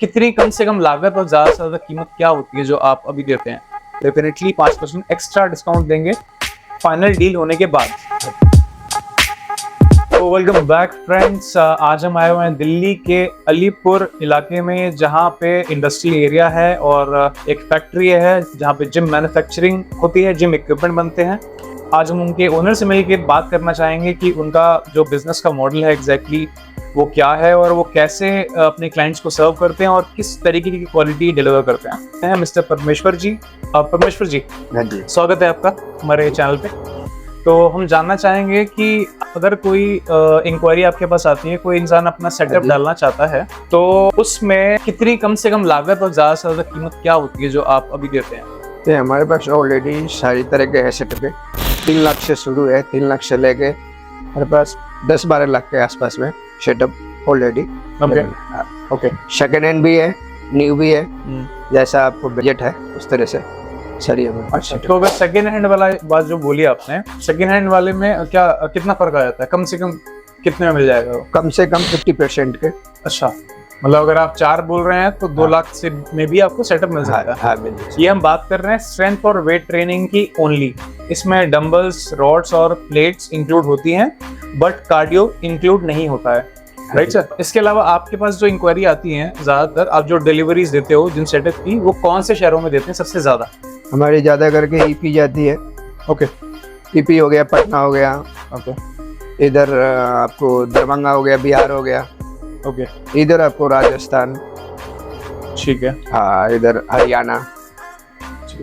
कितनी कम से कम लागत और ज़्यादा से ज़्यादा कीमत क्या होती है जो आप अभी देते हैं? डेफिनेटली 5% एक्स्ट्रा डिस्काउंट देंगे फाइनल डील होने के बाद। तो वेलकम बैक फ्रेंड्स, आज हम आए हुए हैं दिल्ली के अलीपुर इलाके में, जहाँ पे इंडस्ट्रियल एरिया है और एक फैक्ट्री है जहाँ पे जिम मैन्युफैक्चरिंग होती है, जिम इक्विपमेंट बनते हैं। आज हम उनके ओनर से मिलकर बात करना चाहेंगे कि उनका जो बिजनेस का मॉडल है एग्जैक्टली वो क्या है और वो कैसे अपने क्लाइंट्स को सर्व करते हैं और किस तरीके की क्वालिटी डिलीवर करते हैं। मिस्टर परमेश्वर जी, हाँ जी, स्वागत है आपका हमारे चैनल पे। तो हम जानना चाहेंगे कि अगर कोई इंक्वायरी आपके पास आती है, कोई इंसान अपना सेटअप डालना चाहता है, तो उसमें कितनी कम से कम लागत और ज़्यादा से ज़्यादा कीमत क्या होती है जो आप अभी देते हैं? तो हमारे पास ऑलरेडी सारी तरह के सेटअप है। 3 लाख से शुरू है, 3 लाख से लेके हमारे पास 10-12 लाख के आसपास में setup already. Okay, second hand भी है, न्यू भी है, जैसा आपको बजट है उस तरह से सारी हमारे पास। अच्छा, तो अगर सेकेंड हैंड वाला बात जो बोली आपने, सेकेंड हैंड वाले में क्या कितना फर्क आ जाता है? कम से कम कितने में मिल जाएगा वो? कम से कम 50% के। अच्छा, मतलब अगर आप 4 बोल रहे हैं तो 2 लाख से में भी आपको सेटअप मिल सकता है। हाँ, मिल जाएगा। ये हम बात कर रहे हैं स्ट्रेंथ और वेट ट्रेनिंग की ओनली। इसमें डंबल्स, रॉड्स और प्लेट्स इंक्लूड होती हैं, बट कार्डियो इंक्लूड नहीं होता है, राइट सर? इसके अलावा आपके पास जो इंक्वायरी आती है, ज्यादातर आप जो डिलीवरीज देते हो जिन सेटअप की, वो कौन से शहरों में देते हैं सबसे ज्यादा? हमारी ज्यादा करके ईपी जाती है। ओके, ईपी हो गया, पटना हो गया, ओके, इधर आपको दरभंगा हो गया, बिहार हो गया, ओके, इधर आपको राजस्थान, ठीक है। हाँ, इधर हरियाणा।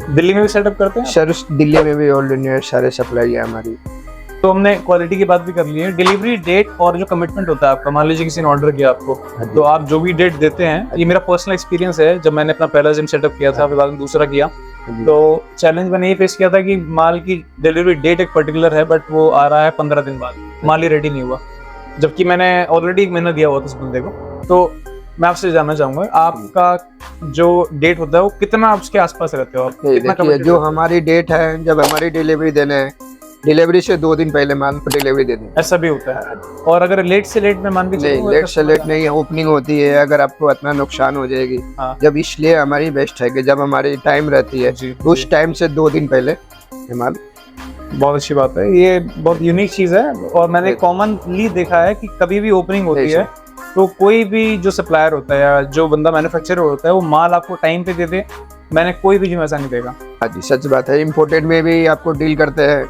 दिल्ली में भी सेटअप करते हैं? सर, दिल्ली में भी ऑल इंडिया सारे सप्लाई है हमारी। तो हमने क्वालिटी की बात भी कर ली है। डिलीवरी डेट और जो कमिटमेंट होता है आपका, मान लीजिए किसी ने ऑर्डर किया आपको, तो आप जो भी डेट देते हैं, ये मेरा पर्सनल एक्सपीरियंस है, जब मैंने अपना पहला जिम सेटअप किया था, फिर बाद में दूसरा किया, तो चैलेंज मैंने ये फेस किया था कि माल की डिलीवरी डेट एक पर्टिकुलर है, बट वो आ रहा है 15 दिन बाद, माल ही रेडी नहीं हुआ, जबकि मैंने ऑलरेडी 1 महीना दिया हुआ था उस बंदे को। तो मैं आपसे जानना चाहूंगा, आपका जो डेट होता है वो कितना उसके आसपास रहते हो आप? देखिए, जो हमारी डेट है, जब हमारी डिलीवरी देने है, डिलीवरी से 2 दिन पहले माल को डिलीवरी दे दें। ऐसा भी होता है? और अगर लेट से लेट में मान के नहीं, लेट से लेट नहीं, ओपनिंग होती है, अगर आपको इतना नुकसान हो जाएगी। हाँ। जब इसलिए हमारी बेस्ट है कि जब हमारी टाइम रहती है, उस टाइम से 2 दिन पहले माल। बहुत अच्छी बात है, ये बहुत यूनिक चीज है। और मैंने कॉमनली देखा है कि कभी भी ओपनिंग होती है तो कोई भी जो सप्लायर होता है या जो बंदा मैन्युफैक्चरर होता है, वो माल आपको टाइम पे दे दे। मैंने कोई भी जिम ऐसा नहीं देखा। हाँ जी, सच बात है। इम्पोर्टेड में भी आपको डील करते हैं,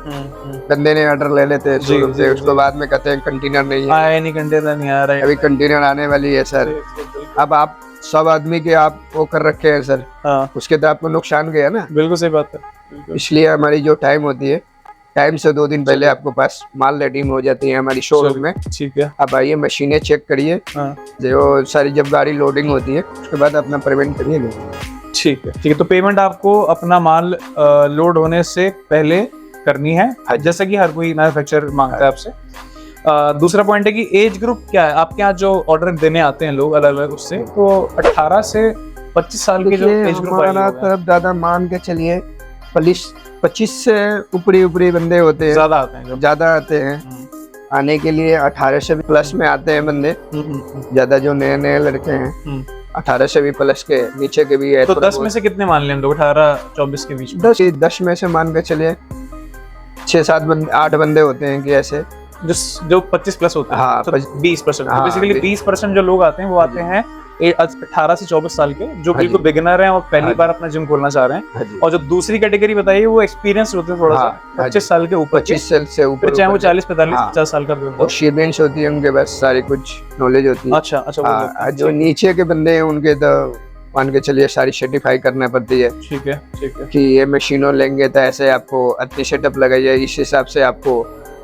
बंदे ने ऑर्डर ले लेते हैं, उसको बाद में कहते हैं कंटेनर नहीं है, नहीं कंटेनर नहीं आ रहा है, अभी कंटेनर आने वाली है सर। अब आप सब आदमी के आप वो कर रखे हैं सर, उसके तो आपको नुकसान गया ना। बिल्कुल सही बात है। इसलिए हमारी जो टाइम होती है, टाइम से 2 दिन पहले आपको पास माल रेडी हो जाती है हमारी शोरूम में। ठीक है, आप आइए, मशीनें चेक करिए, जो सारी जब गाड़ी लोडिंग होती है उसके बाद अपना पेमेंट करिए। ठीक है, ठीक है। तो पेमेंट आपको अपना माल लोड होने से पहले करनी है, जैसा कि हर कोई मैन्युफैक्चरर मांगता है आपसे। दूसरा पॉइंट है कि एज ग्रुप क्या है आपके यहाँ जो ऑर्डर देने आते हैं लोग अलग अलग, उससे तो 18 से 25 साल के जो एज ग्रुप तरफ ज्यादा मान के चलिए, 25 से ऊपरी बंदे होते हैं, ज्यादा आते हैं। आने के लिए 18 से भी प्लस में आते हैं बंदे, ज्यादा जो नए लड़के हैं 18 से भी प्लस के, नीचे के भी है। तो 10 में से कितने मान लें हम लोग? 18-24 के बीच में 10 में से मान के चलिए 6-7 बंदे, 8 बंदे होते हैं कि ऐसे जो 25 प्लस होते हैं। हाँ, तो 20%। बेसिकली 20% जो लोग आते हैं वो आते हैं 18 से 24 साल के, जो बिल्कुल बिगिनर हैं और पहली बार अपना जिम खोलना चाह रहे हैं। और जो दूसरी कैटेगरी बताइए, वो एक्सपीरियंस होते हैं थोड़ा सा, 25 साल के ऊपर, 25 साल से ऊपर, चाहे वो 40-45-50 साल का भी हो। एक्सपीरियंस होती है उनके पास, सारी कुछ नॉलेज होती है। अच्छा, जो नीचे के बंदे हैं उनके तो मान के चलिए सारी सर्टिफाई करना पड़ती है। ठीक है, ठीक है, कि ये मशीनों लेंगे तो ऐसे आपको अपनी सेटअप लगाइए, इस हिसाब से आपको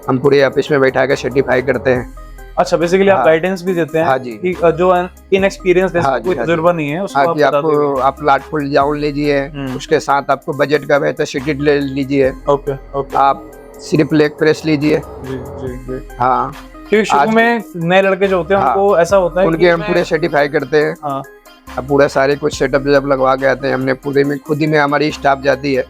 हम पूरे ऑफिस में बैठा के सर्टिफाई करते हैं। अच्छा, बेसिकली आप गाइडेंस भी देते हैं? हाँ जी, कि जो इनएक्सपीरियंस कोई तजुर्बा नहीं है उसको आप लाट पुल जाउन लीजिए, उसके साथ आपको बजट का बेहतर शीट ले लीजिए। ओके, आप सिर्फ लेग प्रेस लीजिए। हाँ, क्योंकि शुरू में नए लड़के जो होते हैं उनको ऐसा होता है, उनके हम पूरे सर्टिफाई करते हैं। अब पूरा सारे कुछ सेटअप जब लगवा के आते हैं, हमने पूरे में खुद ही में हमारी स्टाफ जाती है,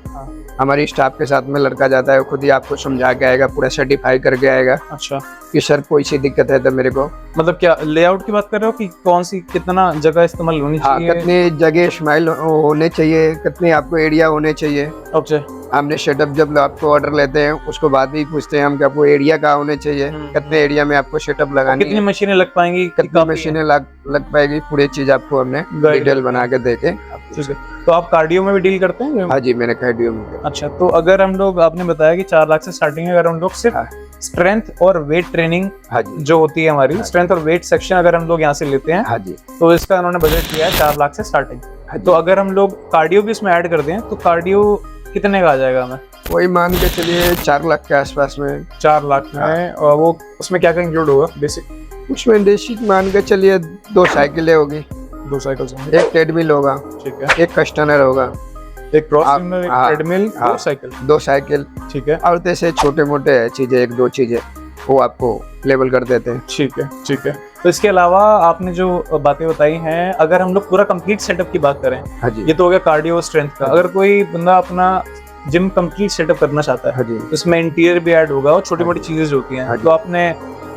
हमारी स्टाफ के साथ में लड़का जाता है, खुद ही आपको समझा के आएगा, पूरा सर्टिफाई करके आएगा। अच्छा, कि सर कोई सी दिक्कत है तो मेरे को, मतलब क्या लेआउट की बात कर रहे हो कि कौन सी कितना जगह इस्तेमाल होनी हाँ, चाहिए? कितनी जगह स्माइल होने चाहिए, कितने आपको एरिया होने चाहिए। ओके, हमने सेटअप जब आपको ऑर्डर लेते हैं उसको बाद भी पूछते हैं हम कि आपको एरिया कहाँ होने चाहिए, कितने एरिया में आपको सेटअप लगानी कितनी है, मशीनें लग पाएंगी, कितनी मशीनें लग पाएगी, पूरी चीज आपको हमने डिटेल बना के देके। ठीक है, तो आप कार्डियो में भी डील करते हैं? हाँ जी, मैंने कार्डियो में। अच्छा, तो अगर हम लोग, आपने बताया कि 4 लाख से स्टार्टिंग है, अगर हम लोग सिर्फ स्ट्रेंथ और वेट ट्रेनिंग हाँ जी, जो होती है हमारी, स्ट्रेंथ और वेट सेक्शन अगर हम लोग यहाँ से लेते हैं, हाँ जी, तो इसका उन्होंने बजट दिया है 4 लाख से स्टार्टिंग। तो अगर हम लोग कार्डियो भी इसमें ऐड कर दें तो कार्डियो कितने का आ जाएगा हमें? वही मान के चलिए 4 लाख के आसपास में। 4 लाख में, और वो उसमें क्या क्या इंक्लूड होगा बेसिक? उसमें बेसिक मान के चलिए 2 साइकिलें होगी, 2 साइकिल, एक ट्रेडमिल होगा, ठीक है, एक कस्टनर होगा, एक क्रॉस ट्रेनर, एक ट्रेडमिल, 2 साइकिल, 2 साइकिल, ठीक है, और जैसे छोटे मोटे चीजें 1-2 चीजें वो आपको लेवल कर देते हैं। ठीक है, ठीक है। तो इसके अलावा आपने जो बातें बताई हैं, अगर हम लोग पूरा कंप्लीट सेटअप की बात करें, हाँ जी, ये तो हो गया कार्डियो स्ट्रेंथ का। अगर कोई बंदा अपना जिम कंप्लीट सेटअप करना चाहता है, हाँ जी, तो इसमें इंटीरियर भी ऐड होगा और छोटी मोटी चीजें जो होती हैं, तो आपने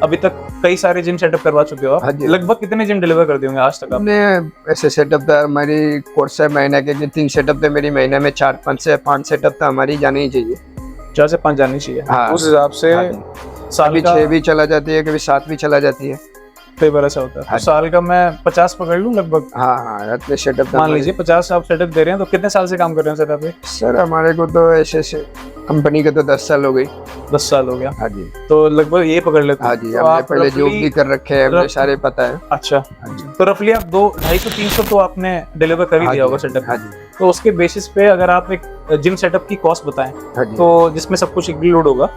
अभी तक कई सारे जिम सेटअप करवा चुके हो। हाँ जी। लगभग कितने जिम डिलीवर कर दिए होंगे आज तक हमने ऐसे सेटअप था, हमारी कोर्स है महीने के 3 सेटअप थे मेरी, महीने में 4-5 से 5 सेटअप था हमारी जानी ही चाहिए, 4 से 5 जानी चाहिए। हाँ, उस हिसाब से साल का 6 भी चला जाती है, कभी 7 भी चला जाती है, कई बार ऐसा होता है। तो साल का मैं 50 पकड़ लूं लगभग। हाँ, इतने सेटअप मान लीजिए 50 आप सेटअप दे रहे हैं, तो कितने साल से काम कर रहे हैं सेटअप पे? सर हमारे को तो ऐसे कंपनी के तो 10 साल हो गई। 10 साल हो गया। हाँ जी, तो लगभग ये पकड़ लेते हैं। हाँ जी, हमने पहले जॉब भी कर रखे हैं, हमें सारे पता है। अच्छा, तो रफली आप 200-250 तो आपने डिलीवर कर ही दिया होगा सेटअप। हाँ जी, तो उसके बेसिस पे अगर आप एक जिम सेटअप की कॉस्ट बताएं, तो जिसमें सब कुछ इंक्लूड होगा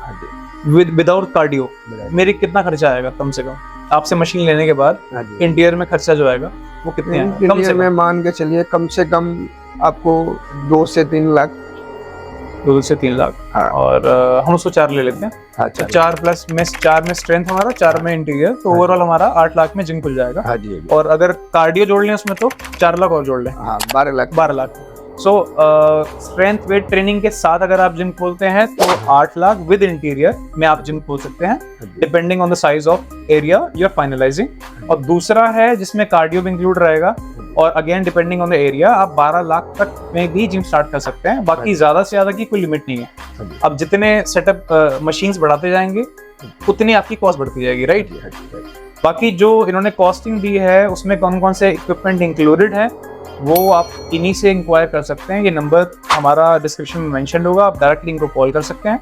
विदाउट कार्डियो, मेरी कितना खर्चा आएगा कम से कम आपसे मशीन लेने के बाद? इंटीरियर में खर्चा जो आएगा वो कितने आएगा? कम से कम मान के चलिए कम से कम आपको 2 से 3 लाख। 2 से 3 लाख। हाँ। और हम उसको 4 ले लेते हैं। अच्छा, 4 प्लस में 4 में स्ट्रेंथ हमारा, 4 में इंटीरियर, तो ओवरऑल हमारा 8 लाख में जिम खुल जाएगा। हाँ जी, और अगर कार्डियो जोड़ लें उसमें तो 4 लाख और जोड़ लें, हाँ 12 लाख। 12 लाख। सो स्ट्रेंथ वेट ट्रेनिंग के साथ अगर आप जिम खोलते हैं तो 8 लाख विद इंटीरियर में आप जिम खोल सकते हैं, depending on the size of area you are finalising. और दूसरा है जिसमें कार्डियो भी इंक्लूड रहेगा, और again depending on the area आप 12 लाख तक में भी जिम स्टार्ट कर सकते हैं। बाकी ज्यादा से ज्यादा की कोई लिमिट नहीं है। अब जितने सेटअप मशीन्स बढ़ाते जाएंगे उतनी आपकी कॉस्ट बढ़ती जाएगी, राइट? बाकी जो इन्होंने कॉस्टिंग दी है उसमें कौन कौन से इक्विपमेंट इंक्लूडेड है वो आप इन्हीं से इंक्वायर कर सकते हैं। ये नंबर हमारा डिस्क्रिप्शन में मेंशन होगा, आप डायरेक्टली इनको कॉल कर सकते हैं।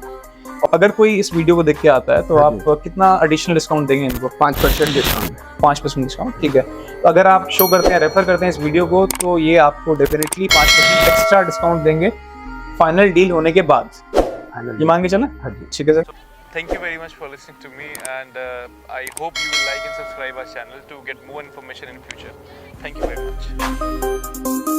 और अगर कोई इस वीडियो को देख के आता है तो आप कितना एडिशनल डिस्काउंट देंगे इनको? 5% डिस्काउंट। 5% डिस्काउंट, ठीक है। तो अगर आप शो करते हैं, रेफर करते हैं इस वीडियो को, तो ये आपको डेफिनेटली 5% एक्स्ट्रा डिस्काउंट देंगे फाइनल डील होने के बाद। ये मान के चलें? ठीक है sir. Thank you very much for listening to me, and I hope you will like and subscribe our channel to get more information in future. Thank you very much.